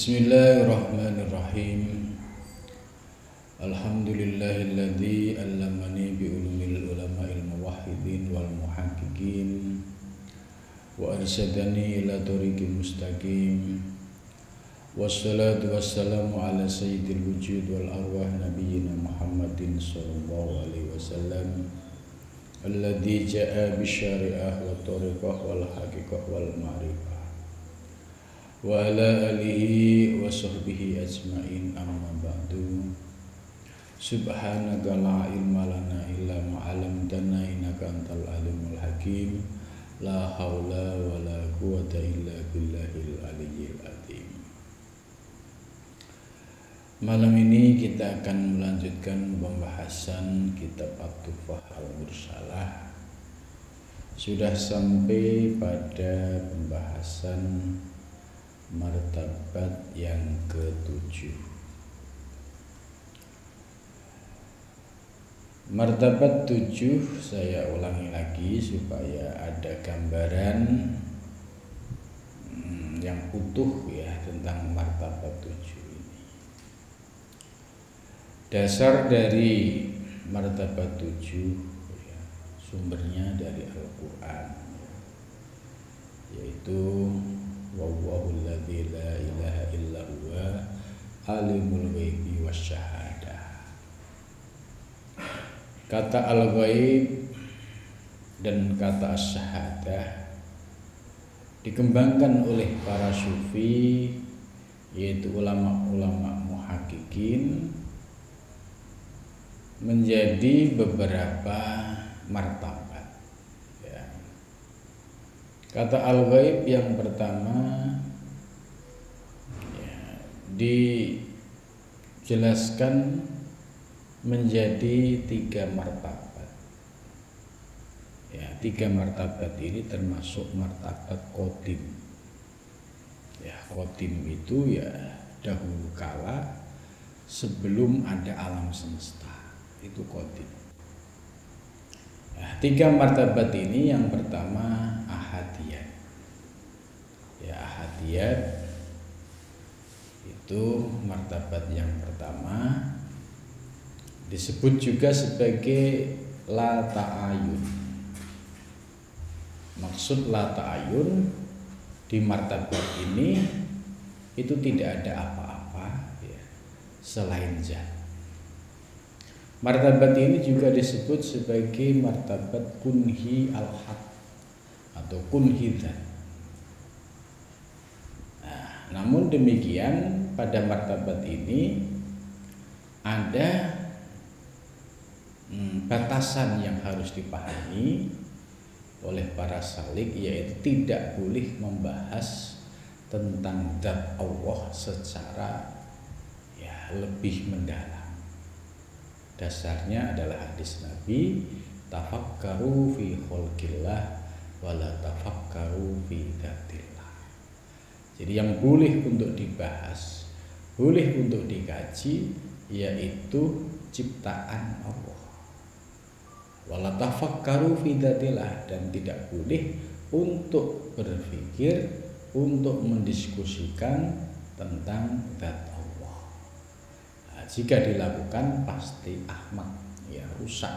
Bismillahirrahmanirrahim. Alhamdulillahilladzi allamani bi ulumil ulama'il muwahhidin wal muhaqqiqin wa arsyadani ila thoriqil mustaqim. Wassalatu wassalamu ala sayyidil wujud wal arwah nabiyyina Muhammadin sallallahu alaihi wasallam alladzi jaa bisyari'ah wa thariqah wal haqiqah wal ma'rifah wa ala alihi wa sahbihi ajma'in, amma ba'du. Subhanaka la ilma lana illa ma 'allamtana innaka antal alimul hakim. La haula wa la quwwata illa billahil aliyyil azim. Malam ini kita akan melanjutkan pembahasan kitab At-Tuhfah Al-Mursalah. Sudah sampai pada pembahasan martabat yang ke-7. Martabat 7 saya ulangi lagi supaya ada gambaran yang utuh ya tentang martabat 7 ini. Dasar dari martabat 7 ya, sumbernya dari Al-Quran ya, yaitu Wallahul ladzi la ilaha illa huwa alimul ghaibi wasyahadah. Kata al-ghaib dan kata as-syahadah dikembangkan oleh para sufi, yaitu ulama-ulama muhaqqiqin, menjadi beberapa martabat. Kata al-ghaib yang pertama ya, dijelaskan menjadi 3 martabat. Ya, 3 martabat ini termasuk martabat qadim. Ya, qadim itu ya dahulu kala sebelum ada alam semesta, itu qadim. Nah, 3 martabat ini yang pertama ahadiyat. Ya, ahadiyat itu martabat yang pertama, disebut juga sebagai la ta'ayun. Maksud la ta'ayun di martabat ini itu tidak ada apa-apa ya, selain zat. Martabat ini juga disebut sebagai martabat kunhi al-haq atau kunhi dzat. Nah, namun demikian pada martabat ini ada batasan yang harus dipahami oleh para salik, yaitu tidak boleh membahas tentang zat Allah secara ya lebih mendalam. Dasarnya adalah hadis Nabi, tafakkaru fi khalqillah wala tafakkaru fi dzatillah. Jadi yang boleh untuk dibahas, boleh untuk dikaji, yaitu ciptaan Allah. Wala tafakkaru fi dzatillah, dan tidak boleh untuk berpikir, untuk mendiskusikan tentang zat Allah. Jika dilakukan pasti ahmak, ya rusak,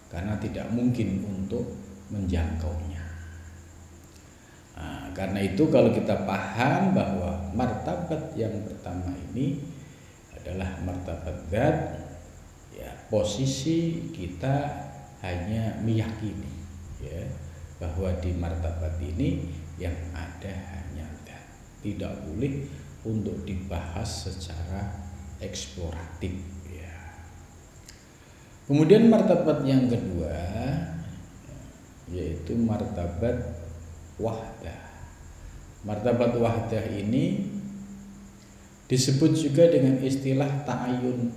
karena tidak mungkin untuk menjangkaunya. Nah, karena itu kalau kita paham bahwa martabat yang pertama ini adalah martabat zat, ya posisi kita hanya meyakini ya bahwa di martabat ini yang ada hanya zat, tidak boleh untuk dibahas secara eksploratif ya. Kemudian martabat yang kedua yaitu martabat wahdah. Martabat wahdah ini disebut juga dengan istilah ta'ayun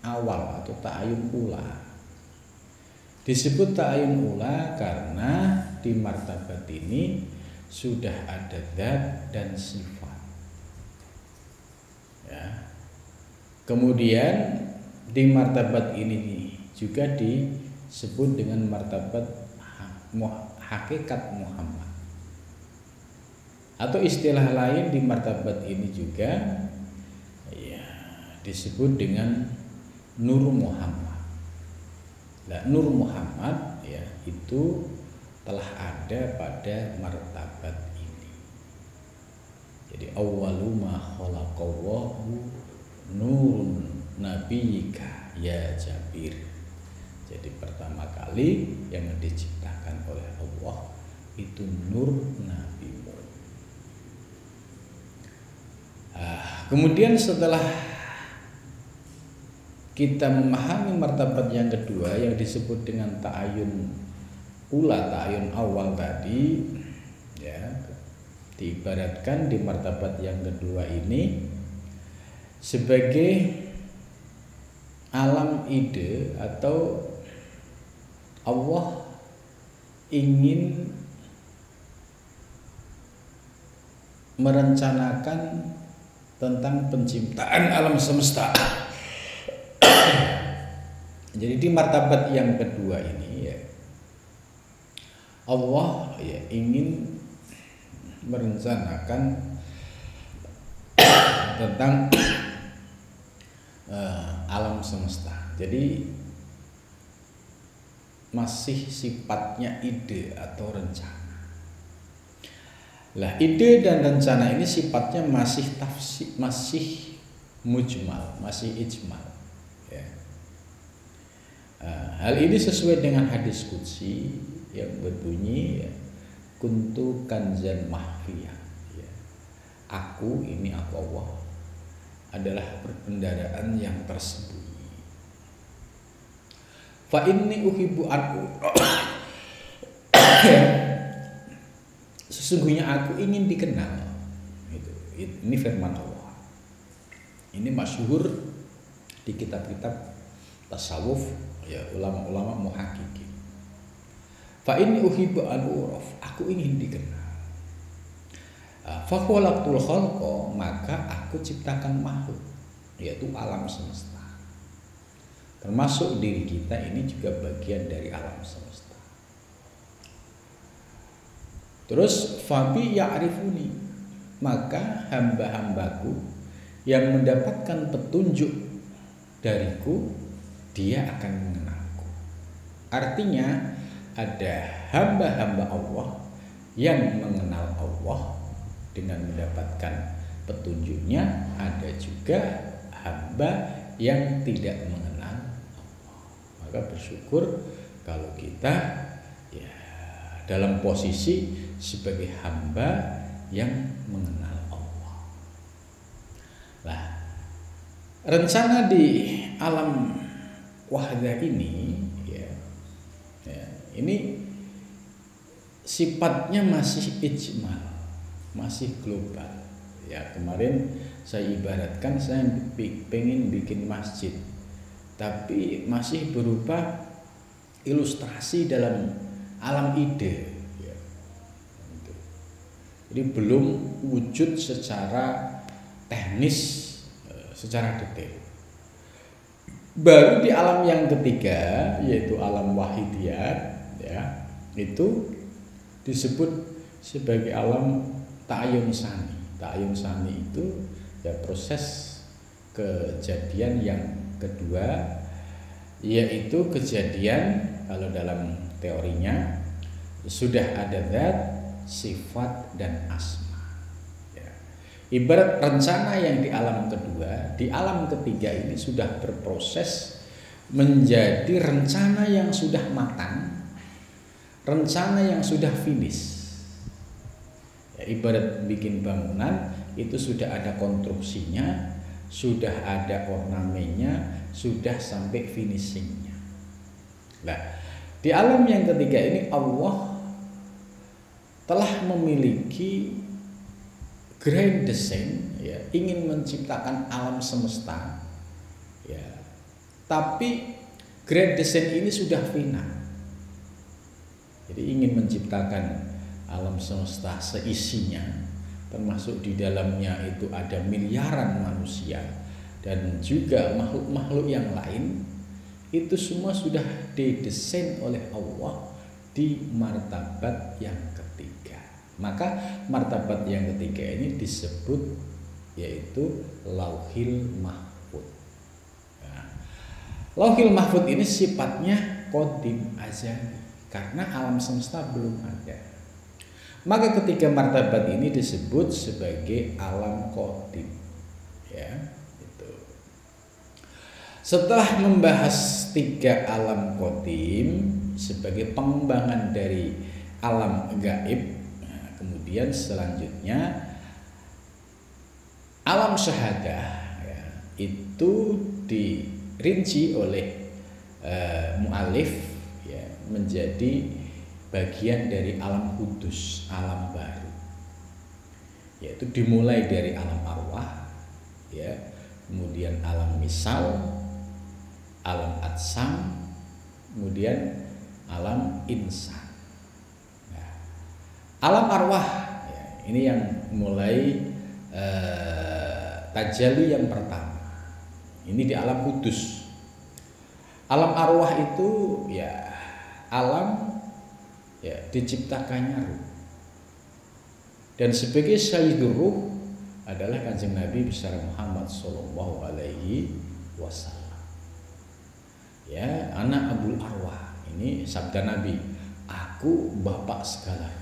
awal atau ta'ayun ula. Disebut ta'ayun ula karena di martabat ini sudah ada zat dan sifat ya. Kemudian di martabat ini juga disebut dengan martabat hakikat Muhammad. Atau istilah lain di martabat ini juga ya disebut dengan Nur Muhammad. Nah, Nur Muhammad ya itu telah ada pada martabat ini. Jadi awwalu ma khalaqallahu nurun nabiyika ya Jabir. Jadi pertama kali yang diciptakan oleh Allah itu nur nabimu. Kemudian setelah kita memahami martabat yang kedua yang disebut dengan ta'ayun ula, ta'ayun awal tadi ya, diibaratkan di martabat yang kedua ini sebagai alam ide atau Allah ingin merencanakan tentang penciptaan alam semesta. Jadi di martabat yang kedua ini ya Allah ya ingin merencanakan tentang alam semesta. Jadi masih sifatnya ide atau rencana. Lah ide dan rencana ini sifatnya masih tafsir, masih mujmal, masih ijmal. Ya. Hal ini sesuai dengan hadis qudsi yang berbunyi ya, kuntu kanzan mahfiyah. Ya. Aku ini aku Allah adalah perbendaharaan yang tersembunyi. Fa inni uhibbu aku. Sesungguhnya aku ingin dikenal. Ini firman Allah. Ini masyhur di kitab-kitab tasawuf ya ulama-ulama muhaqqiqin. Fa inni uhibbu an uraf. Aku ingin dikenal. Fa khalaqtul khalqa, maka aku ciptakan makhluk yaitu alam semesta. Termasuk diri kita ini juga bagian dari alam semesta. Terus fabi ya'rifuni, maka hamba-hambaku yang mendapatkan petunjuk dariku dia akan mengenalku. Artinya ada hamba-hamba Allah yang mengenal Allah dengan mendapatkan petunjuknya, ada juga hamba yang tidak mengenal Allah. Maka bersyukur kalau kita ya dalam posisi sebagai hamba yang mengenal Allah. Nah, rencana di alam wahdah ini ya, ini sifatnya masih ijmal, masih global. Ya, kemarin saya ibaratkan saya pengen bikin masjid, tapi masih berupa ilustrasi dalam alam ide. Jadi belum wujud secara teknis, secara detail. Baru di alam yang ketiga, yaitu alam wahidiyat, ya, itu disebut sebagai alam ta'ayun sani. Ta'ayun sani itu ya proses kejadian yang kedua, yaitu kejadian kalau dalam teorinya sudah ada zat, sifat dan asma. Ya. Ibarat rencana yang di alam kedua, di alam ketiga ini sudah berproses menjadi rencana yang sudah matang, rencana yang sudah finish. Ya, ibarat bikin bangunan itu sudah ada konstruksinya, sudah ada ornamennya, sudah sampai finishingnya. Nah, di alam yang ketiga ini Allah telah memiliki grand design, ya, ingin menciptakan alam semesta, ya, tapi grand design ini sudah final. Jadi ingin menciptakan alam semesta seisinya, termasuk di dalamnya itu ada miliaran manusia dan juga makhluk-makhluk yang lain, itu semua sudah didesain oleh Allah di martabat yang ketiga. Maka martabat yang ketiga ini disebut yaitu Lauhil Mahfud. Nah, Lauhil Mahfud ini sifatnya qadim azali karena alam semesta belum ada. Maka ketiga martabat ini disebut sebagai alam qadim. Ya, itu. Setelah membahas tiga alam qadim sebagai pengembangan dari alam gaib, kemudian selanjutnya alam syahadah ya, itu dirinci oleh mu'alif ya, menjadi bagian dari alam kudus, alam baru, yaitu dimulai dari alam arwah ya, kemudian alam misal, alam atsam, kemudian alam insan. Alam arwah ya, ini yang mulai tajalli yang pertama. Ini di alam kudus. Alam arwah itu ya alam ya diciptakannya ruh. Dan sebagai sayyidur ruh adalah Kanjeng Nabi besar Muhammad sallallahu alaihi wasallam. Ya, anak abul arwah. Ini sabda Nabi, aku bapak segala ruh.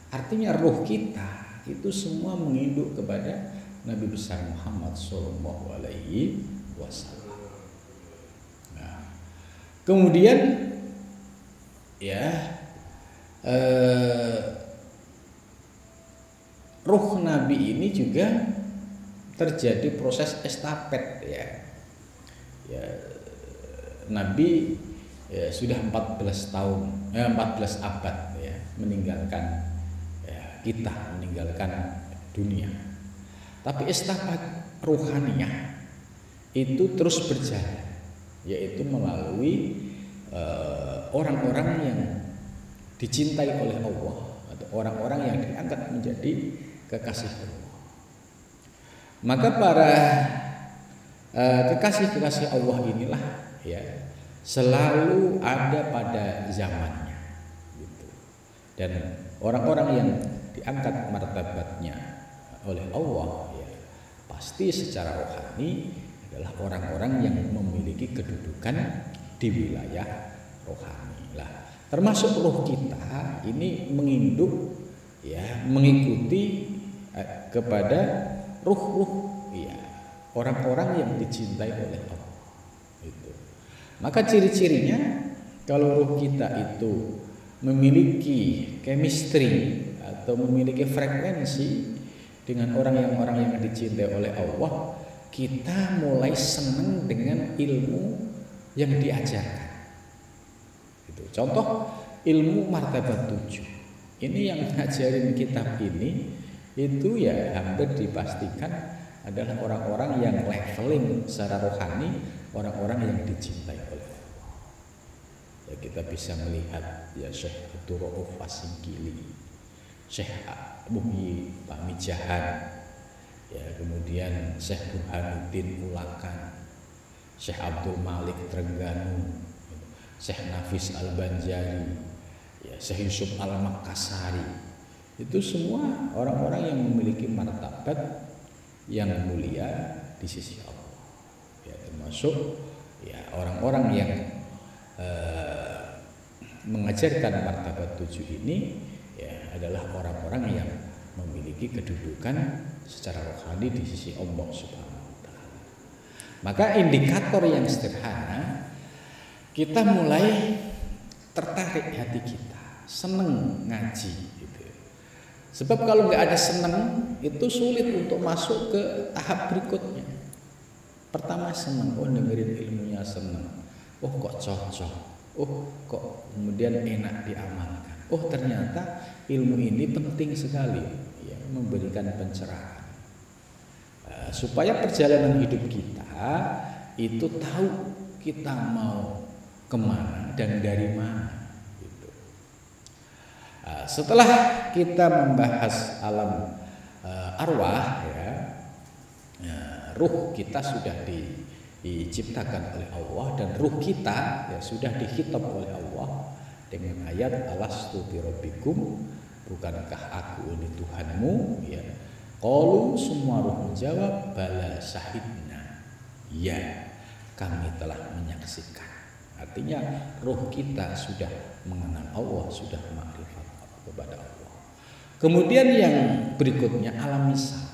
Artinya ruh kita itu semua menginduk kepada Nabi besar Muhammad sallallahu alaihi wasallam. Nah, kemudian ya ruh Nabi ini juga terjadi proses estafet ya. Ya, Nabi ya, sudah 14 tahun, 14 abad ya, meninggalkan kita, meninggalkan dunia. Tapi estafet ruhaniyah itu terus berjalan, yaitu melalui orang-orang yang dicintai oleh Allah atau orang-orang yang diangkat menjadi kekasih Allah. Maka para kekasih-kekasih Allah inilah ya selalu ada pada zamannya gitu. Dan orang-orang yang diangkat martabatnya oleh Allah ya pasti secara rohani adalah orang-orang yang memiliki kedudukan di wilayah rohani lah. Termasuk roh kita ini menginduk ya mengikuti kepada ruh-ruh ya orang-orang yang dicintai oleh Allah itu. Maka ciri-cirinya kalau ruh kita itu memiliki chemistry atau memiliki frekuensi dengan orang yang dicintai oleh Allah, kita mulai senang dengan ilmu yang diajarkan. Itu contoh ilmu martabat 7. Ini yang ngajarin kitab ini itu ya hampir dipastikan adalah orang-orang yang leveling secara rohani, orang-orang yang dicintai oleh Allah. Ya kita bisa melihat ya Syekh Abdul Rauf Asingkili, Syekh Muhyi Pamijahan, ya kemudian Syekh Burhanuddin Ulakan, Syekh Abdul Malik Trengganu, Syekh Nafis Al-Banjari, ya Syekh Yusuf Al-Makassari. Itu semua orang-orang yang memiliki martabat yang mulia di sisi Allah. Ya termasuk ya orang-orang yang mengajarkan martabat 7 ini ya adalah orang-orang yang memiliki kedudukan secara rohani di sisi Allah Subhanahu wa taala. Maka indikator yang sederhana, kita mulai tertarik hati kita, seneng ngaji gitu. Sebab kalau nggak ada seneng itu sulit untuk masuk ke tahap berikutnya. Pertama seneng, oh dengerin ilmunya seneng, oh kok cocok, oh kok kemudian enak diamalkan. Oh ternyata ilmu ini penting sekali ya, memberikan pencerahan supaya perjalanan hidup kita itu tahu kita mau kemana dan dari mana gitu. Setelah kita membahas alam arwah ya, ruh kita sudah diciptakan oleh Allah dan ruh kita ya sudah dihitab oleh Allah dengan ayat alastu birabbikum, bukankah aku ini Tuhanmu? Ya. Qalu, semua ruh menjawab, bala syahidna. Ya, kami telah menyaksikan. Artinya ruh kita sudah mengenal Allah, sudah ma'rifat kepada Allah. Kemudian yang berikutnya alam misal.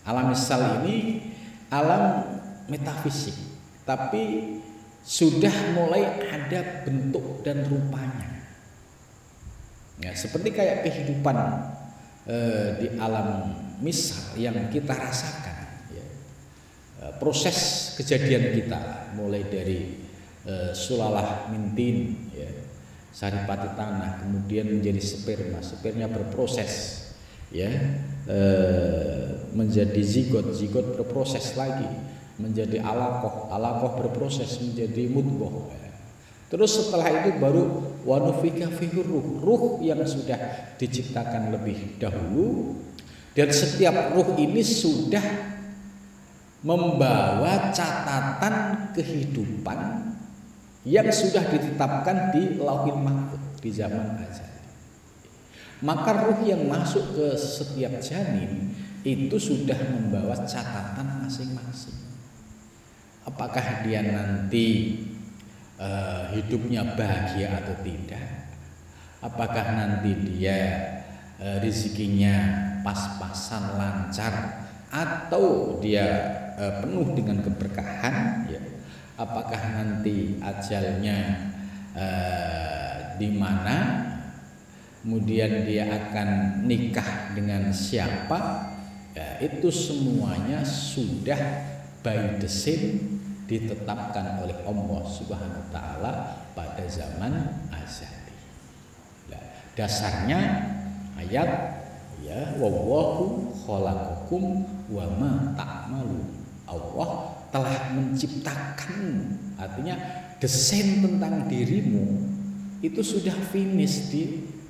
Alam misal ini alam metafisik, tapi sudah mulai ada bentuk dan rupanya. Ya, seperti kayak kehidupan di alam misal yang kita rasakan. Ya. Proses kejadian kita mulai dari sulalah mintin, ya, saripati tanah, kemudian menjadi sperma, spermanya berproses, ya, menjadi zigot berproses lagi, menjadi alaqah, alaqah berproses menjadi mudghah. Terus setelah itu baru wa nufika fihi ruh yang sudah diciptakan lebih dahulu, dan setiap ruh ini sudah membawa catatan kehidupan yang sudah ditetapkan di Lauhil Mahfuz di zaman azali. Maka ruh yang masuk ke setiap janin itu sudah membawa catatan masing-masing. Apakah dia nanti hidupnya bahagia atau tidak? Apakah nanti dia rezekinya pas-pasan lancar atau dia penuh dengan keberkahan? Ya. Apakah nanti ajalnya di mana? Kemudian dia akan nikah dengan siapa, ya, itu semuanya sudah by design ditetapkan oleh Allah Subhanahu wa taala pada zaman azali. Nah, dasarnya ayat, ya, wallahu khalaqakum wa ma ta'malun. Allah telah menciptakan, artinya desain tentang dirimu itu sudah finish di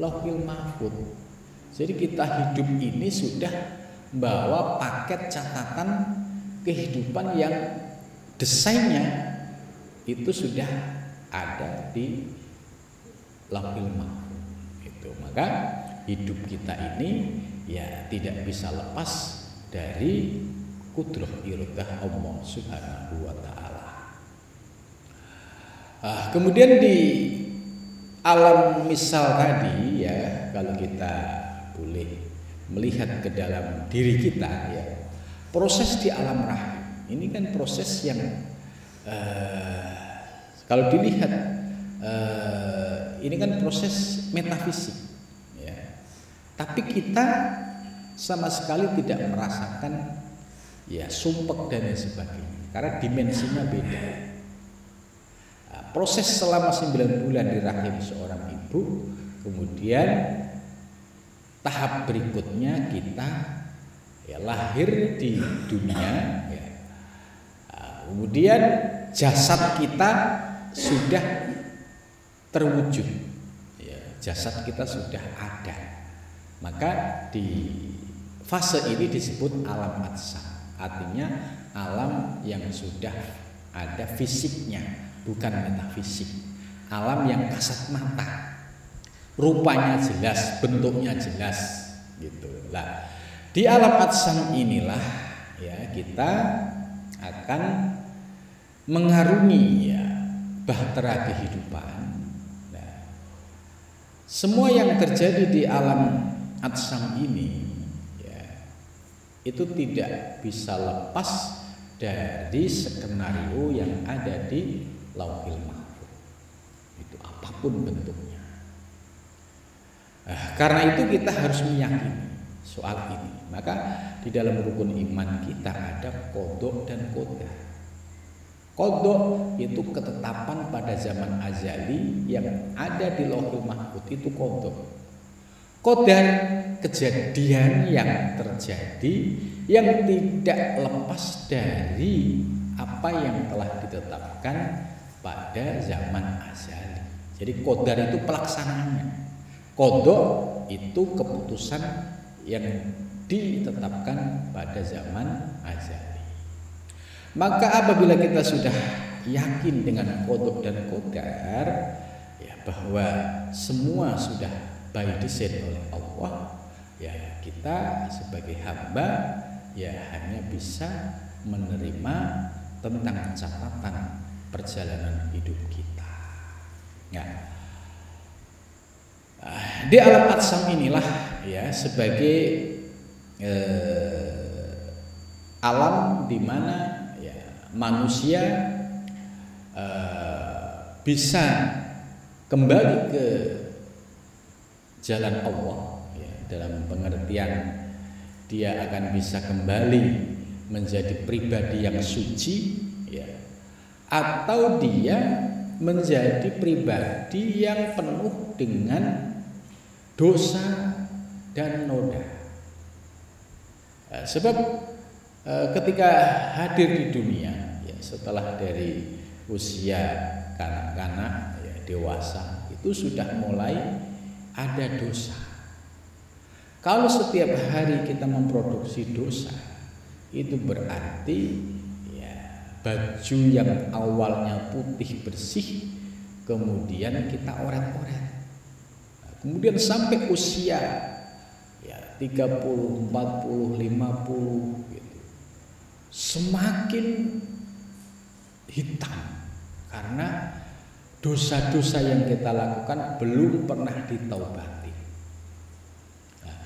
Lauhil Mahfuz. Jadi kita hidup ini sudah membawa paket catatan kehidupan yang desainnya itu sudah ada di Lauhil Mahfuz. Itu maka hidup kita ini ya tidak bisa lepas dari kudrah iradah Allah Subhanahu wa taala. Kemudian di alam misal tadi, ya, kalau kita boleh melihat ke dalam diri kita, ya, proses di alam rahim ini kan proses yang kalau dilihat ini kan proses metafisik, ya. Tapi kita sama sekali tidak merasakan, ya, sumpek dan sebagainya karena dimensinya beda. Proses selama 9 bulan di rahim seorang ibu, kemudian tahap berikutnya kita, ya, lahir di dunia, ya. Kemudian jasad kita sudah terwujud, ya, jasad kita sudah ada. Maka di fase ini disebut alam ajsam, artinya alam yang sudah ada fisiknya, bukan metafisik. Alam yang kasat mata, rupanya jelas, bentuknya jelas, gitu. Lah, di alam ajsam inilah, ya, kita akan mengarungi, ya, bahtera kehidupan. Nah, semua yang terjadi di alam ajsam ini, ya, itu tidak bisa lepas dari skenario yang ada di Lauhil Mahfuz. Itu apapun bentuknya. Karena itu kita harus meyakini soal ini. Maka di dalam rukun iman kita ada qada dan qadar. Qada itu ketetapan pada zaman azali yang ada di Lauhil Mahfuz, itu qada. Qadar kejadian yang terjadi yang tidak lepas dari apa yang telah ditetapkan pada zaman azali. Jadi qadar itu pelaksanaannya. Qada itu keputusan yang ditetapkan pada zaman azali. Maka apabila kita sudah yakin dengan qada dan qadar, ya, bahwa semua sudah by design oleh Allah, ya kita sebagai hamba ya hanya bisa menerima tentang catatan perjalanan hidup kita. Ya. Di alam atsam inilah ya sebagai alam di mana ya manusia bisa kembali ke jalan Allah ya, dalam pengertian dia akan bisa kembali menjadi pribadi yang suci ya, atau dia menjadi pribadi yang penuh dengan dosa dan noda. Sebab ketika hadir di dunia ya, setelah dari usia kanak-kanak ya, dewasa itu sudah mulai ada dosa. Kalau setiap hari kita memproduksi dosa, itu berarti ya baju yang awalnya putih bersih kemudian kita oret-oret. Nah, kemudian sampai usia ya 30, 40, 50 gitu. Semakin hitam karena dosa-dosa yang kita lakukan belum pernah ditaubati. Nah,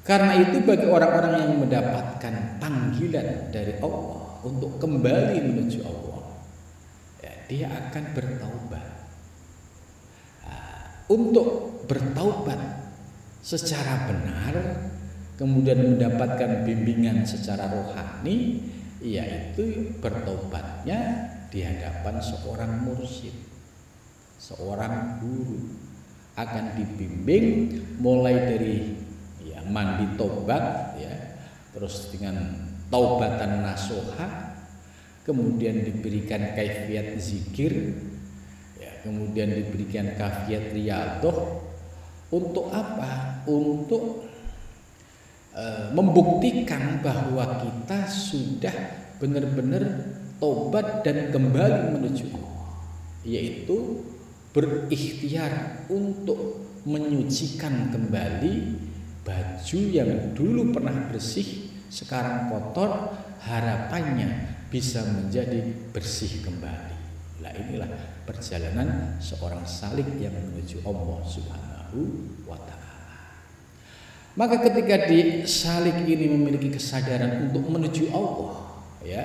karena itu bagi orang-orang yang mendapatkan panggilan dari Allah untuk kembali menuju Allah, ya, dia akan bertaubat. Nah, untuk bertaubat secara benar, kemudian mendapatkan bimbingan secara rohani, yaitu bertaubatnya di hadapan seorang mursyid, seorang guru, akan dibimbing mulai dari ya mandi taubat ya, terus dengan taubatan nasuha, kemudian diberikan kaifiat zikir ya, kemudian diberikan kaifiat riyadhah. Untuk apa? Untuk membuktikan bahwa kita sudah benar-benar taubat dan kembali menuju Allah, yaitu berikhtiar untuk menyucikan kembali baju yang dulu pernah bersih sekarang kotor, harapannya bisa menjadi bersih kembali. Nah, inilah perjalanan seorang salik yang menuju Allah Subhanahu wa ta'ala. Maka ketika di salik ini memiliki kesadaran untuk menuju Allah ya,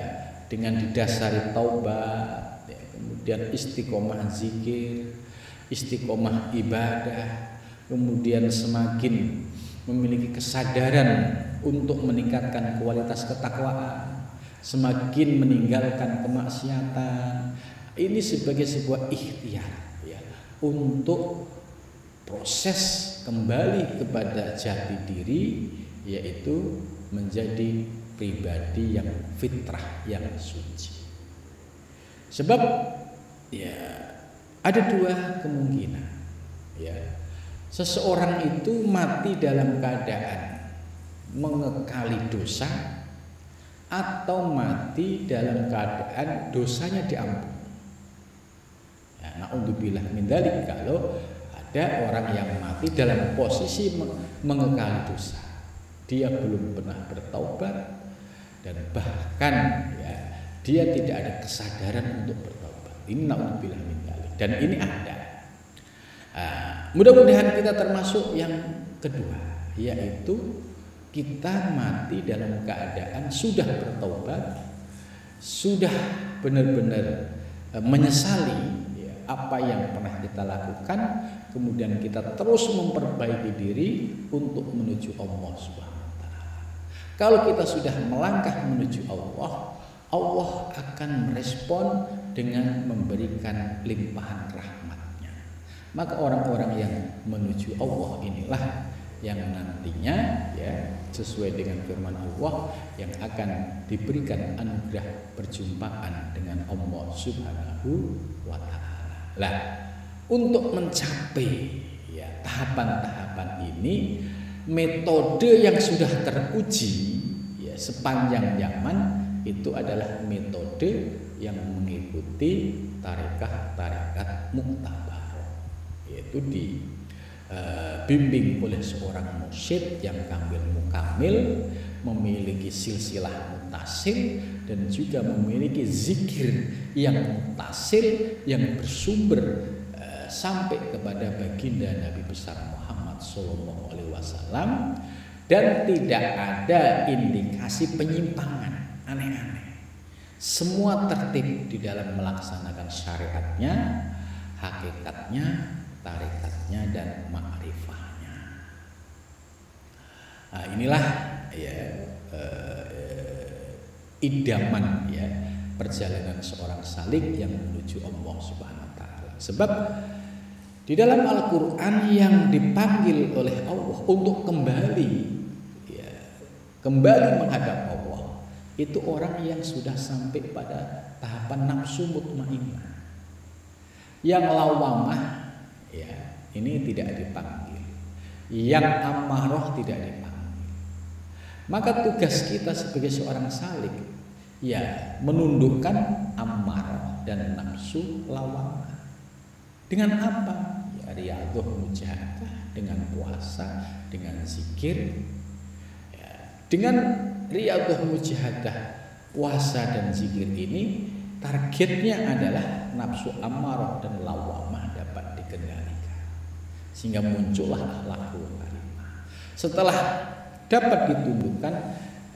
dengan didasari taubat ya, kemudian istiqomah zikir, istiqomah ibadah, kemudian semakin memiliki kesadaran untuk meningkatkan kualitas ketakwaan, semakin meninggalkan kemaksiatan. Ini sebagai sebuah ikhtiar ya, untuk proses kembali kepada jati diri, yaitu menjadi pribadi yang fitrah, yang suci. Sebab ya ada dua kemungkinan ya, seseorang itu mati dalam keadaan mengekali dosa atau mati dalam keadaan dosanya diampuni. Ya, naudzubillah min dzalik, kalau ada orang yang mati dalam posisi mengekali dosa, dia belum pernah bertaubat dan bahkan ya dia tidak ada kesadaran untuk bertaubat. Ini naudzubillah min dzalik, dan ini ada. Mudah-mudahan kita termasuk yang kedua, yaitu kita mati dalam keadaan sudah bertaubat, sudah benar-benar menyesali ya, apa yang pernah kita lakukan, kemudian kita terus memperbaiki diri untuk menuju Allah Subhanahu wa ta'ala. Kalau kita sudah melangkah menuju Allah, Allah akan merespon dengan memberikan limpahan rahmatnya. Maka orang-orang yang menuju Allah inilah yang nantinya ya sesuai dengan firman Allah yang akan diberikan anugerah perjumpaan dengan Allah Subhanahu wa ta'ala. Lah, untuk mencapai ya tahapan-tahapan ini, metode yang sudah teruji ya sepanjang zaman itu adalah metode yang mengikuti tarekat-tarekat muktabar, yaitu di bimbing oleh seorang mursyid yang kamil mukamil, memiliki silsilah mutasil, dan juga memiliki zikir yang mutasil yang bersumber sampai kepada baginda Nabi besar Muhammad Sallallahu Alaihi Wasallam, dan tidak ada indikasi penyimpangan aneh-aneh. Semua tertib di dalam melaksanakan syariatnya, hakikatnya, tarikatnya, dan ma'rifahnya. Nah, inilah ya idaman ya perjalanan seorang salik yang menuju Allah Subhanahu wa taala. Sebab di dalam Al-Qur'an yang dipanggil oleh Allah untuk kembali ya, kembali menghadap Allah, itu orang yang sudah sampai pada tahapan nafsu mutmainnah. Yang lawamah ya, ini tidak dipanggil. Yang amarah tidak dipanggil. Maka tugas kita sebagai seorang salik ya menundukkan amarah dan nafsu lawamah. Dengan apa? Ya riyadhah mujahadah, dengan puasa, dengan zikir. Ya, dengan riyadhah mujahadah, puasa dan zikir ini targetnya adalah nafsu amarah dan lawamah dapat dikendalikan, sehingga muncullah akhlakul karimah. Setelah dapat ditundukkan,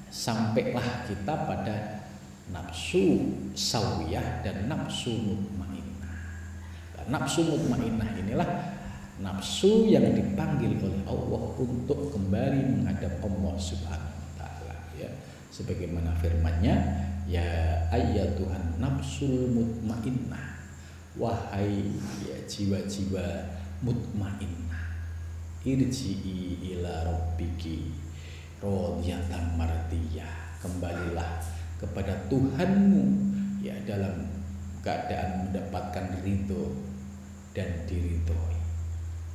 sampailah kita pada nafsu sawiyah dan nafsu mutmainnah. Nafsu mutmainnah inilah nafsu yang dipanggil oleh Allah untuk kembali menghadap Allah Subhanahu wa taala ya. Sebagaimana firman-Nya, ya ayyatuhan nafsul mutmainnah, wahai ya jiwa-jiwa mutmainnah, irji'i ila rabbiki radiyatan mardiyah, kembalilah kepada Tuhanmu ya dalam keadaan mendapatkan ridho dan diridhoi.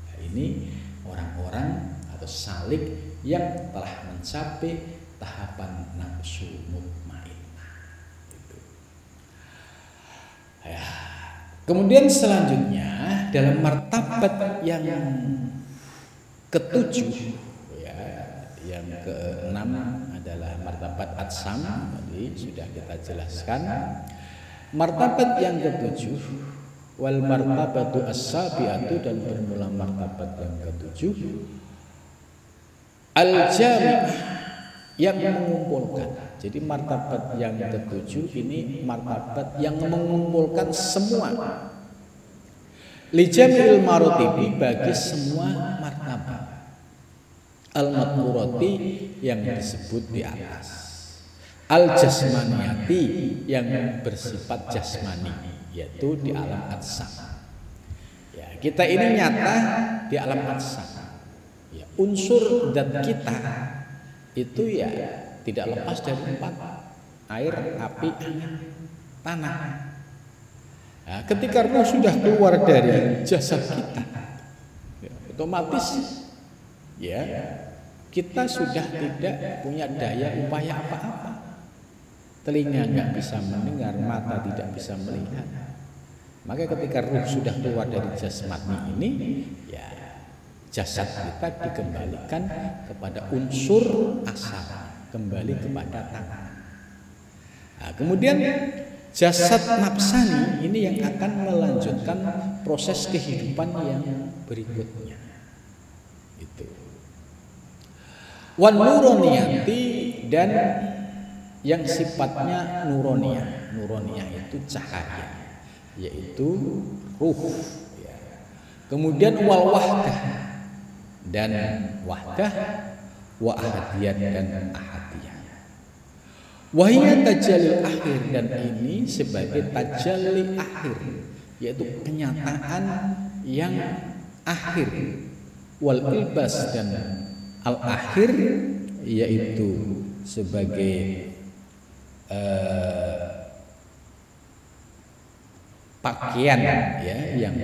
Nah, ini orang-orang atau salik yang telah mencapai tahapan nafsu mutmainnah itu. Ya. Kemudian selanjutnya dalam martabat yang ketujuh ya, yang keenam adalah martabat atsam, tadi sudah kita jelaskan. Martabat yang ketujuh wal martabatu as-sabiatu, dan bermula martabat yang ketujuh al-jami', yang mengumpulkan. Jadi martabat yang ketujuh ini martabat yang mengumpulkan semua li jami'il maratibi, bagi semua martabat al-madhkurati yang disebut di atas, al-jasmaniyati yang bersifat jasmani, yaitu di alam atsam. Ya, kita ini nyata di alam atsam. Ya, unsur zat kita itu ya tidak lepas dari empat: air, api, angin, tanah. Nah, ketika ruh sudah keluar dari jasad kita, ya, otomatis ya kita sudah tidak punya daya upaya apa-apa. Telinga nggak bisa mendengar, mata tidak bisa melihat. Maka ketika ruh sudah keluar dari jasmani ini, ya jasad kita dikembalikan kepada unsur asal, kembali kepada tanah. Nah, kemudian jasad nafsani ini yang akan melanjutkan proses kehidupan yang berikutnya. Itu. Wan nuroniyati, dan yang sifatnya nuroniyah. Nuroniyah itu cahaya, yaitu ruh ya. Kemudian wal wahdah, dan wahdah, wa ahadiyah, dan ahadiyah. Wahia tajalli akhir, dan ini sebagai tajalli akhir, yaitu kenyataan yang akhir. Wal ilbas, dan al akhir, yaitu sebagai pakaian ya yang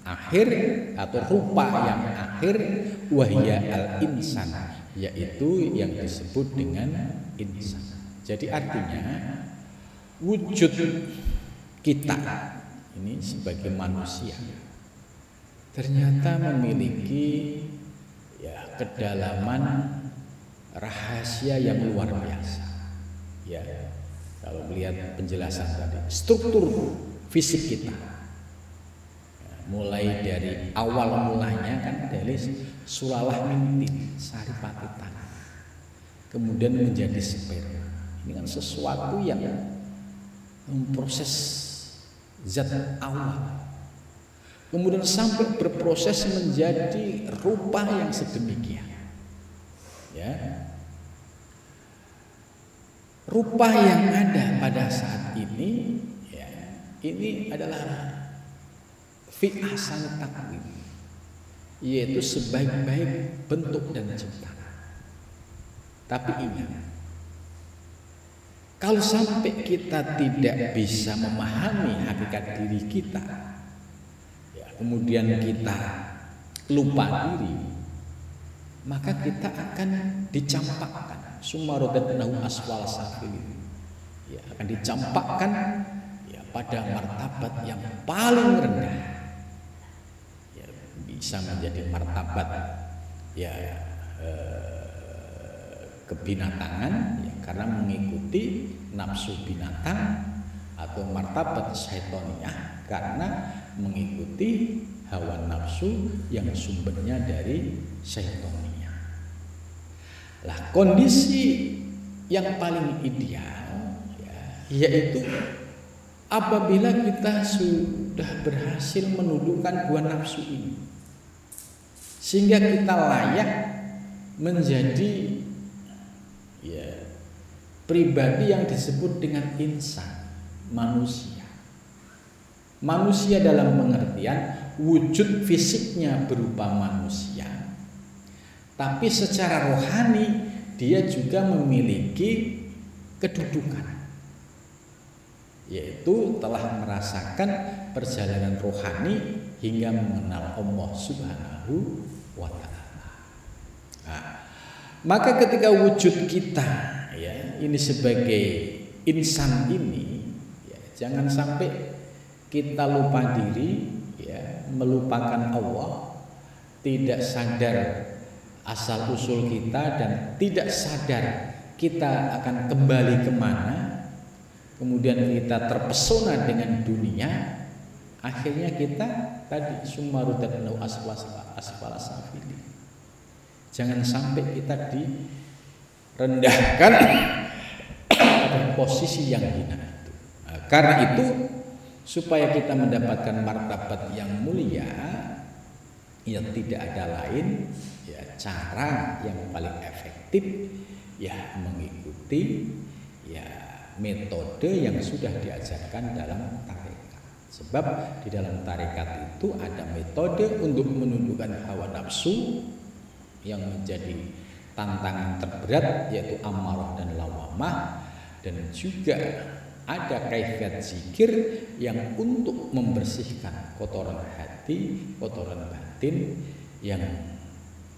akhir atau rupa yang akhir. Wahya al insan, yaitu yang disebut dengan insan. Jadi artinya wujud kita ini sebagai manusia ternyata memiliki ya kedalaman rahasia yang luar biasa. Ya, kalau melihat penjelasan tadi, struktur fisik kita, ya, mulai dari awal mulanya kan dari sulalah mintin, saripati tanah, kemudian menjadi sperma. Ini kan sesuatu yang memproses zat awal, kemudian sampai berproses menjadi rupa yang sedemikian. Ya, rupa yang ada pada saat ini, ya, ini adalah fi ahsani taqwim, yaitu sebaik-baik bentuk dan ciptaan. Tapi ingat, kalau sampai kita tidak bisa memahami hakikat diri kita, ya, kemudian kita lupa diri, maka kita akan dicampakkan sumarodatnahu aswal safilin, ya, akan dicampakkan ya pada martabat yang paling rendah, ya, bisa menjadi martabat ya kebinatangan, ya, karena mengikuti nafsu binatang, atau martabat syaitoniyah karena mengikuti hawa nafsu yang sumbernya dari syaitoniyah. Lah, kondisi yang paling ideal, ya, yaitu apabila kita sudah berhasil menundukkan hawa nafsu ini sehingga kita layak menjadi ya pribadi yang disebut dengan insan, manusia. Manusia dalam pengertian wujud fisiknya berupa manusia, tapi secara rohani dia juga memiliki kedudukan, yaitu telah merasakan perjalanan rohani hingga mengenal Allah Subhanahu wa ta'ala. Nah, maka ketika wujud kita ya ini sebagai insan ini, ya, jangan sampai kita lupa diri, ya, melupakan Allah, tidak sadar asal usul kita dan tidak sadar kita akan kembali kemana, kemudian kita terpesona dengan dunia, akhirnya kita tadi sumarudatnahu asfala safilin. Jangan sampai kita direndahkan pada posisi yang hina itu. Nah, karena itu supaya kita mendapatkan martabat yang mulia, ya tidak ada lain ya cara yang paling efektif ya mengikuti ya metode yang sudah diajarkan dalam tarekat. Sebab di dalam tarekat itu ada metode untuk menundukkan hawa nafsu yang menjadi tantangan terberat, yaitu amarah dan lawamah, dan juga ada kaifiat zikir yang untuk membersihkan kotoran hati, kotoran batin, yang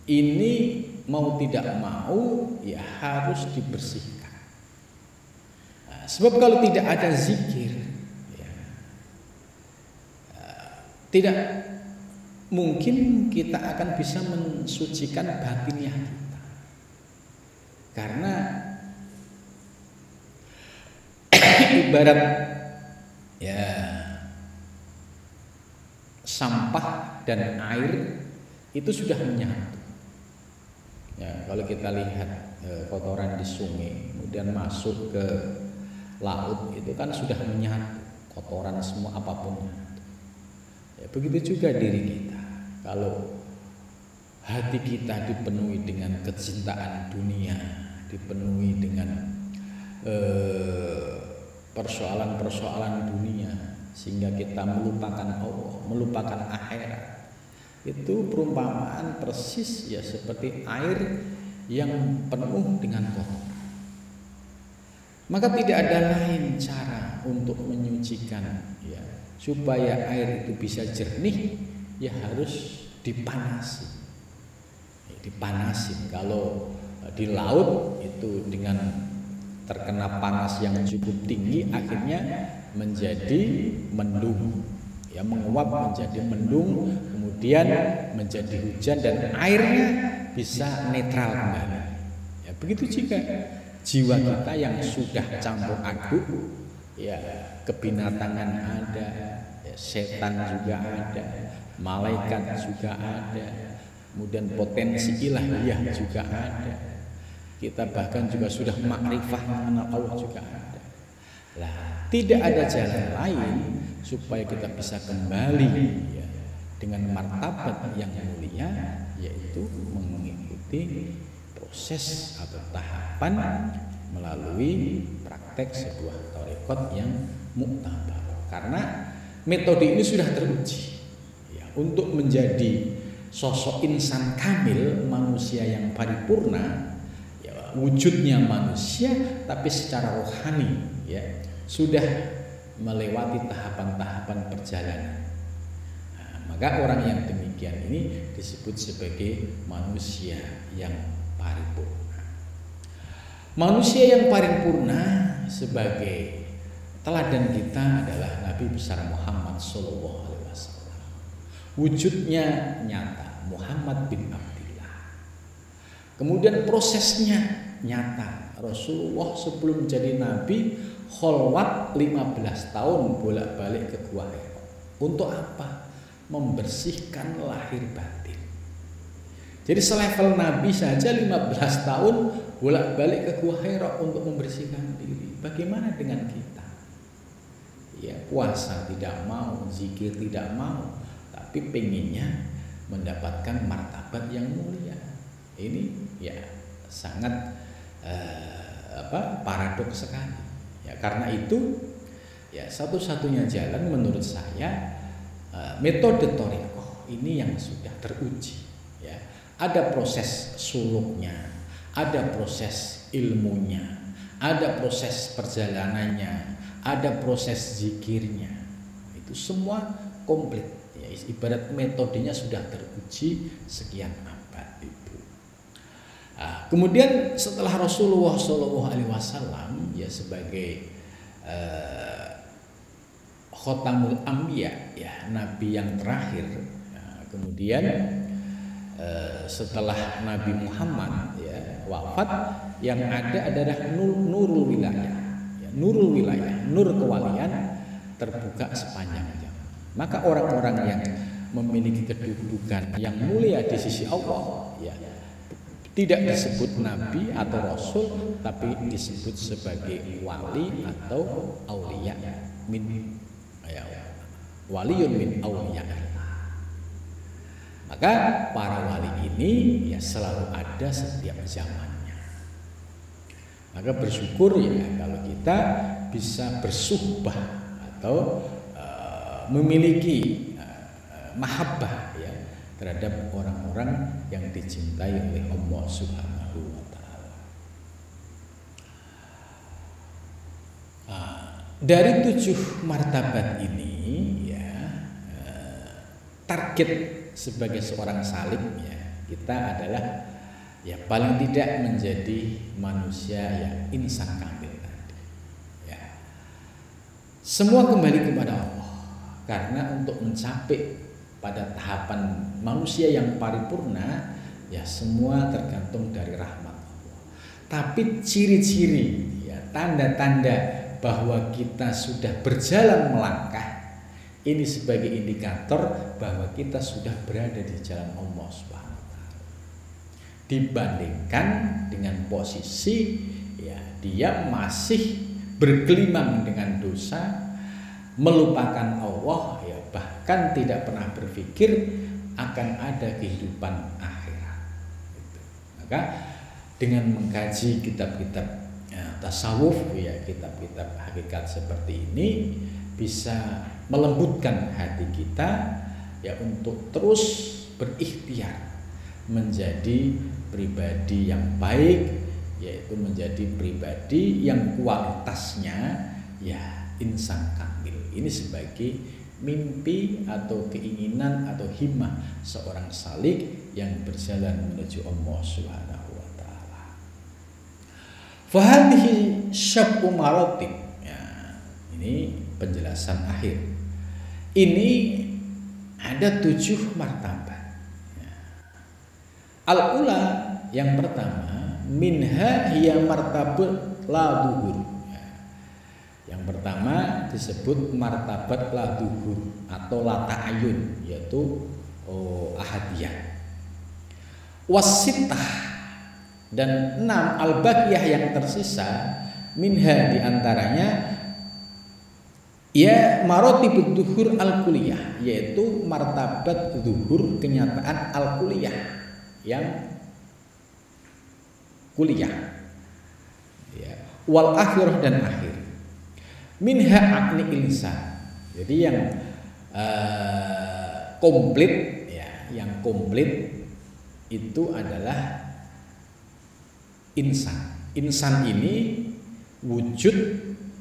ini mau tidak mau ya harus dibersihkan. Nah, sebab kalau tidak ada zikir, ya, tidak mungkin kita akan bisa mensucikan batinnya kita, karena ibarat ya sampah dan air itu sudah menyatu. Ya, kalau kita lihat kotoran di sungai kemudian masuk ke laut, itu kan sudah menyatu, kotoran semua apapun nyatu. Ya, begitu juga diri kita. Kalau hati kita dipenuhi dengan kecintaan dunia, dipenuhi dengan persoalan-persoalan dunia, sehingga kita melupakan Allah, melupakan akhirat, itu perumpamaan persis ya seperti air yang penuh dengan kotor. Maka tidak ada lain cara untuk menyucikan ya supaya air itu bisa jernih, ya harus dipanasi. Dipanasin. Kalau di laut itu dengan terkena panas yang cukup tinggi, akhirnya menjadi mendung, ya menguap menjadi mendung, kemudian kemudian menjadi hujan dan airnya bisa netral kembali. Ya, begitu juga jiwa kita yang sudah campur aduk, ya kebinatangan ada, ya, setan juga ada, malaikat juga ada, kemudian potensi ilahiyah juga ada. Kita bahkan juga sudah makrifah mengenal Allah juga ada. Lah, tidak ada jalan lain supaya kita bisa kembali ya, dengan martabat yang mulia, yaitu mengikuti proses atau tahapan melalui praktek sebuah tarekat yang muktabar. Karena metode ini sudah teruji ya, untuk menjadi sosok insan kamil, manusia yang paripurna, ya, wujudnya manusia tapi secara rohani ya, sudah melewati tahapan-tahapan perjalanan. Nah, maka orang yang demikian ini disebut sebagai manusia yang paripurna. Manusia yang paripurna sebagai teladan kita adalah Nabi besar Muhammad SAW. Wujudnya nyata, Muhammad bin Abdillah. Kemudian prosesnya nyata. Rasulullah sebelum menjadi Nabi kholwat 15 tahun bolak-balik ke Gua Hira. Untuk apa? Membersihkan lahir batin. Jadi selevel Nabi saja 15 tahun bolak-balik ke Gua Hira untuk membersihkan diri. Bagaimana dengan kita? Ya, puasa tidak mau, zikir tidak mau, tapi pengennya mendapatkan martabat yang mulia. Ini ya sangat paradoks sekali. Ya, karena itu ya satu-satunya jalan menurut saya metode thariqah ini yang sudah teruji ya. Ada proses suluknya, ada proses ilmunya, ada proses perjalanannya, ada proses zikirnya. Itu semua komplit ya, ibarat metodenya sudah teruji sekian abad itu. Kemudian setelah Rasulullah SAW ya sebagai Khotamul Anbiya ya, nabi yang terakhir. Kemudian setelah Nabi Muhammad ya wafat, yang ada adalah nurul wilayah ya, nurul wilayah, nur kewalian terbuka sepanjang zaman. Maka orang-orang yang memiliki kedudukan yang mulia di sisi Allah ya, tidak disebut nabi atau rasul, tapi disebut sebagai wali atau aulia min ya, waliyun min aulia. Maka para wali ini ya selalu ada setiap zamannya. Maka bersyukur ya kalau kita bisa bersuhbah atau memiliki mahabbah ya terhadap orang-orang yang dicintai oleh Allah Subhanahu wa taala. Dari 7 martabat ini ya, target sebagai seorang salik ya, kita adalah ya paling tidak menjadi manusia yang insan kamil tadi. Ya. Semua kembali kepada Allah, karena untuk mencapai pada tahapan manusia yang paripurna ya semua tergantung dari rahmat Allah. Tapi ciri-ciri ya, tanda-tanda bahwa kita sudah berjalan melangkah ini sebagai indikator bahwa kita sudah berada di jalan Allah Subhanahu wa taala. Dibandingkan dengan posisi ya dia masih bergelimang dengan dosa, melupakan Allah ya, bahkan tidak pernah berpikir akan ada kehidupan akhirat. Maka dengan mengkaji kitab-kitab tasawuf ya, kitab-kitab hakikat seperti ini bisa melembutkan hati kita ya untuk terus berikhtiar menjadi pribadi yang baik, yaitu menjadi pribadi yang kualitasnya ya insan kamil. Ini sebagai mimpi atau keinginan atau himmah seorang salik yang berjalan menuju Allah Subhanahu wa taala. Fahadhihi syab'u maratib. Ya, ini penjelasan akhir. Ini ada 7 martabat. Al-ula yang pertama, minha hiya martabat la duhur. Yang pertama disebut martabat la duhur atau la ta'ayun, yaitu ahadiyah. Wasitah, dan 6 al-baqiyah yang tersisa, minha diantaranya ya marotibud duhur al-kuliyah, yaitu martabat duhur kenyataan al-kuliyah yang kuliah ya. Wal akhirah, dan akhir. Minha akni insan, jadi yang komplit ya, yang komplit itu adalah insan. Insan ini wujud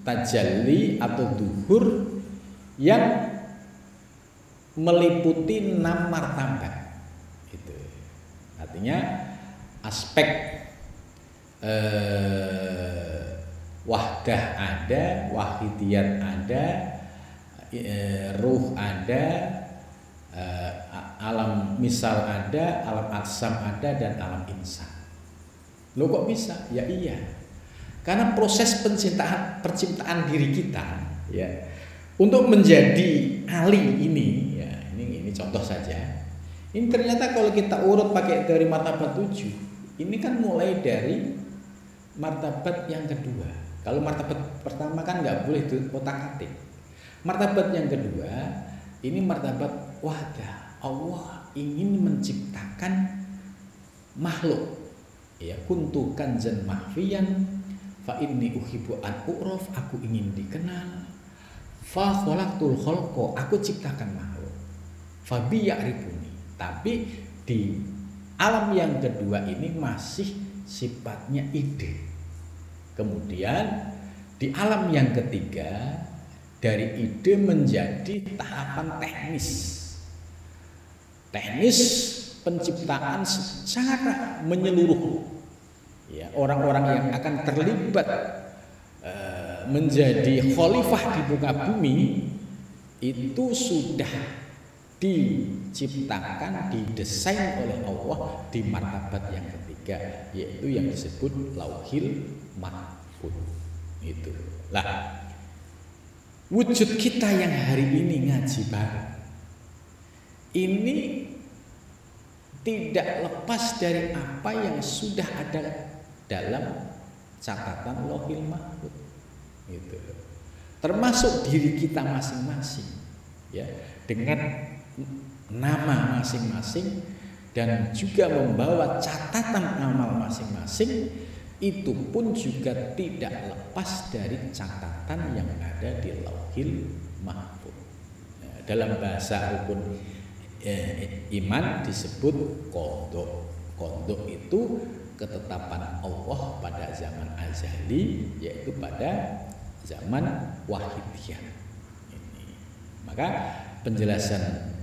tajalli atau duhur yang meliputi 6 martabat. Itu artinya aspek wahdah ada, wahidiyat ada, ruh ada, alam misal ada, alam atsam ada, dan alam insan. Loh kok bisa? Ya iya. Karena proses penciptaan diri kita ya, untuk menjadi ali ini ya, ini contoh saja. Ini ternyata kalau kita urut pakai dari martabat 7, ini kan mulai dari martabat yang kedua. Kalau martabat pertama kan nggak boleh otak-atik. Martabat yang kedua ini martabat wahdah. Allah ingin menciptakan makhluk ya, kuntu kanzan mahfiyan fa inni uhibbu an u'raf, aku ingin dikenal. Fa khalaqtul khalqa, aku ciptakan makhluk. Fa bi ya'rifuni. Tapi di alam yang kedua ini masih sifatnya ide. Kemudian di alam yang ketiga dari ide menjadi tahapan teknis. Teknis penciptaan secara menyeluruh. Ya, orang-orang yang akan terlibat menjadi khalifah di muka bumi itu sudah diciptakan, didesain oleh Allah di martabat yang ketiga, yaitu yang disebut lauhil mahfuz. Itu lah wujud kita yang hari ini ngaji bareng ini tidak lepas dari apa yang sudah ada dalam catatan lauhil mahfuz. Gitu. Termasuk diri kita masing-masing ya, dengan nama masing-masing dan juga membawa catatan amal masing-masing, itu pun juga tidak lepas dari catatan yang ada di lauhil mahfuz. Dalam bahasa rukun iman disebut qadha. Qadha itu ketetapan Allah pada zaman azali, yaitu pada zaman wahidiyah ini. Maka penjelasan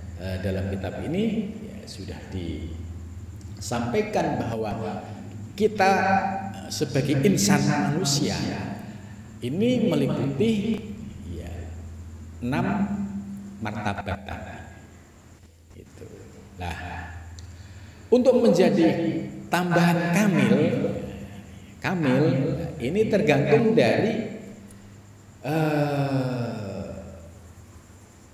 dalam kitab ini ya, sudah disampaikan bahwa kita sebagai insan manusia ini meliputi ya 6 martabat. Itu. Nah, untuk menjadi tambahan kamil ini tergantung dari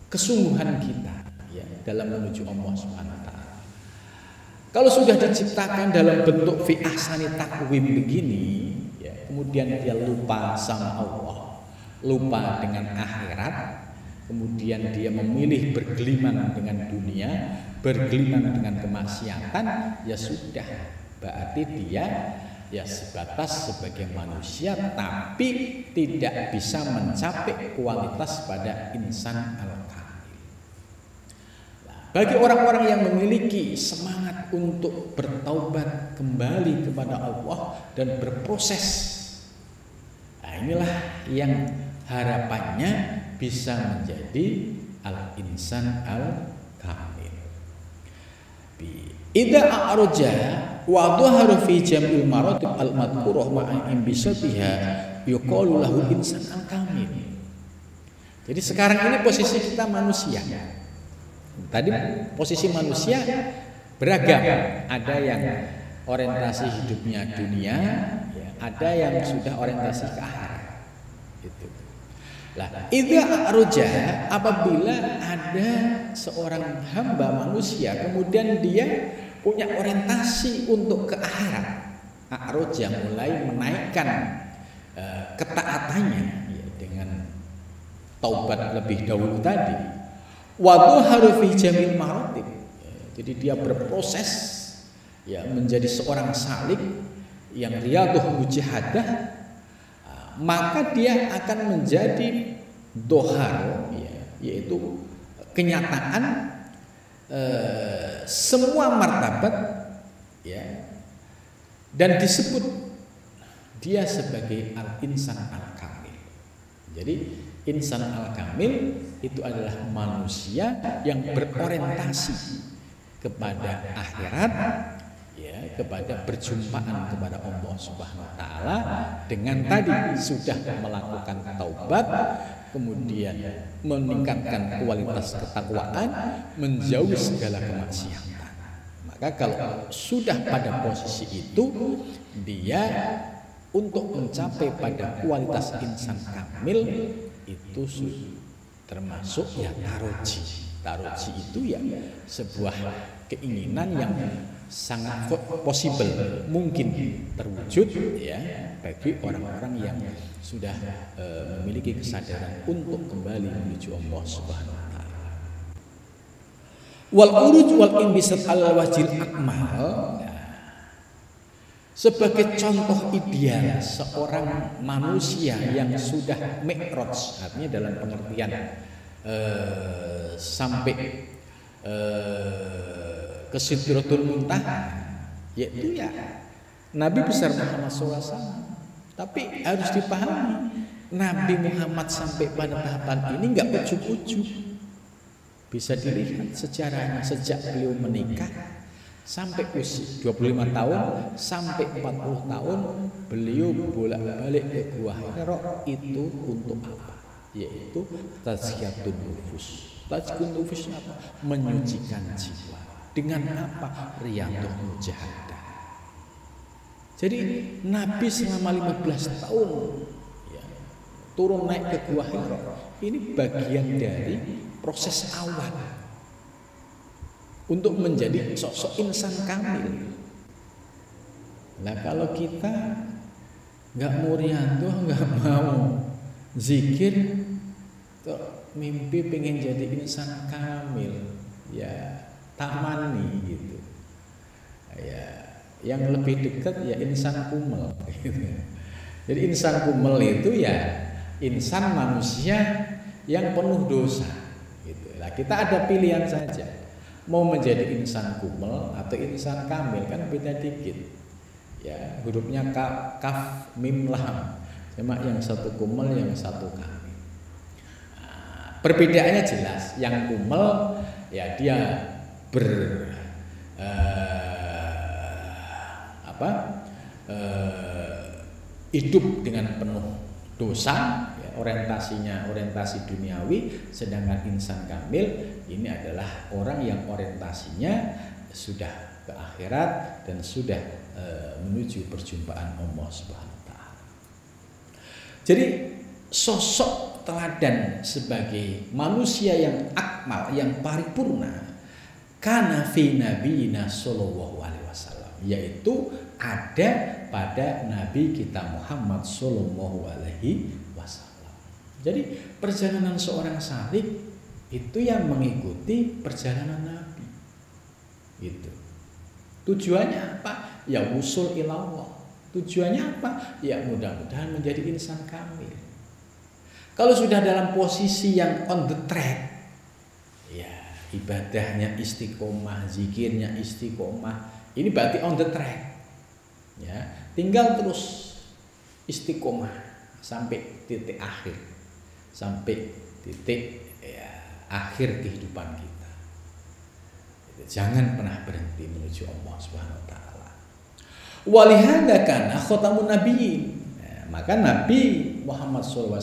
kesungguhan kita ya, dalam menuju Allah Subhanahu wa taala. Kalau sudah diciptakan dalam bentuk fi ahsani taqwim begini ya, kemudian dia lupa sama Allah, lupa dengan akhirat, kemudian dia memilih bergelimang dengan dunia, bergelimang dengan kemaksiatan, ya sudah, berarti dia ya sebatas sebagai manusia tapi tidak bisa mencapai kualitas pada insan al-kamil. Bagi orang-orang yang memiliki semangat untuk bertaubat kembali kepada Allah dan berproses, nah inilah yang harapannya bisa menjadi al-insan al-kamil. Idza a'raja wa dhahara fi jam'il maratib al-madhkurah ma'a imbisatiha yuqalu lahu insan al-kamil. Jadi sekarang ini posisi kita manusia. Tadi posisi manusia beragam, ada yang orientasi hidupnya dunia, ya, ada yang sudah orientasi ke akhirat. Gitu. Lah, idza arja, apabila ada seorang hamba manusia kemudian dia punya orientasi untuk ke akhirat, arja mulai menaikkan ketaatannya ya, dengan taubat lebih dahulu tadi. Wa haru fi jamil maratib. Jadi dia berproses ya menjadi seorang salik yang riyadhah mujahadah, maka dia akan menjadi dohar ya, yaitu kenyataan semua martabat ya, dan disebut dia sebagai al-insan al-kamil. Jadi insan al-kamil itu adalah manusia yang berorientasi kepada akhirat ya, kepada perjumpaan kepada Allah Subhanahu wa taala, dengan tadi sudah melakukan taubat, kemudian meningkatkan kualitas ketakwaan, menjauhi segala kemaksiatan. Maka kalau sudah pada posisi itu, dia untuk mencapai pada kualitas insan kamil itu termasuk ya taroji. Taroji itu ya sebuah keinginan yang sangat possible, mungkin terwujud ya bagi orang-orang yang sudah memiliki kesadaran untuk kembali menuju Allah Subhanahu wa taala. Wal uruj wal inbisat al wajil akmal, sebagai contoh ideal seorang manusia yang sudah mi'raj, artinya dalam pengertian sampai ke Sidratul Muntaha, yaitu ya Nabi besar Muhammad SAW. Tapi harus dipahami, Nabi Muhammad sampai pada tahapan ini nggak ujuk-ujuk. Bisa dilihat sejarahnya sejak beliau menikah sampai usia 25 tahun sampai 40 tahun beliau bolak-balik ke Gua Hira. Itu untuk apa? Yaitu tazkiyatun nufus. Tazkiyatun nufus apa? Menyucikan jiwa. Dengan apa? Riyadhah mujahadah. Jadi Nabi selama 15 tahun ya, turun naik ke Gua Hira. Ini bagian dari proses awal untuk menjadi sosok insan kamil. Nah kalau kita nggak mau riyadhah, nggak mau zikir, kok mimpi pengen jadi insan kamil, ya tamani gitu. Ya yang lebih dekat ya insan kumel. Gitu. Jadi insan kumel itu ya insan manusia yang penuh dosa. Gitu. Nah kita ada pilihan saja. Mau menjadi insan kumel atau insan kamil, kan beda dikit. Ya, hurufnya kaf mim lam. Cuma yang satu kumel, yang satu kamil. Nah, perbedaannya jelas. Yang kumel ya dia hidup dengan penuh dosa, ya, orientasinya orientasi duniawi, sedangkan insan kamil ini adalah orang yang orientasinya sudah ke akhirat dan sudah menuju perjumpaan Allah Subhanahu wa taala. Jadi sosok teladan sebagai manusia yang akmal, yang paripurna, kana fi nabiyina sallallahu alaihi wasallam, yaitu ada pada Nabi kita Muhammad sallallahu alaihi wasallam. Jadi perjalanan seorang salik itu yang mengikuti perjalanan Nabi. Itu. Tujuannya apa? Ya wusul ilallah. Tujuannya apa? Ya mudah-mudahan menjadi insan kamil. Kalau sudah dalam posisi yang on the track, ya ibadahnya istiqomah, zikirnya istiqomah, ini berarti on the track. Ya, tinggal terus istiqomah sampai titik akhir, sampai titik ya, akhir kehidupan kita. Jangan pernah berhenti menuju Allah Subhanahu wa taala. Walihada kana khatamun nabiyyin. Maka Nabi Muhammad SAW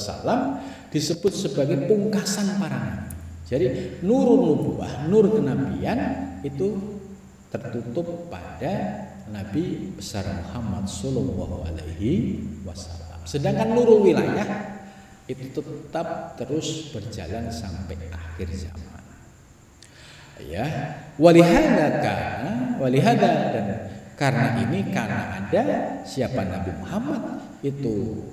disebut sebagai pungkasan para nabi. Jadi nurun nubuwah, nur kenabian itu tertutup pada Nabi besar Muhammad Sallallahu Alaihi Wasallam. Sedangkan nurul wilayah itu tetap terus berjalan sampai akhir zaman. Ya, walihada dan karena ini karena ada siapa Nabi Muhammad itu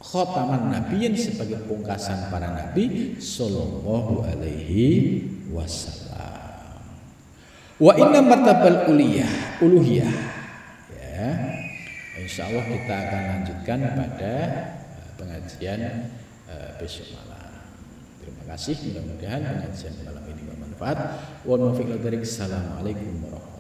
khotaman nabiyin sebagai pungkasan para nabi sallallahu alaihi wasallam. Wa inna martabal uluhiyah ya. Insyaallah kita akan lanjutkan pada pengajian besok malam. Terima kasih, mudah-mudahan pengajian malam ini bermanfaat. Wa assalamualaikum warahmatullahi wabarakatuh.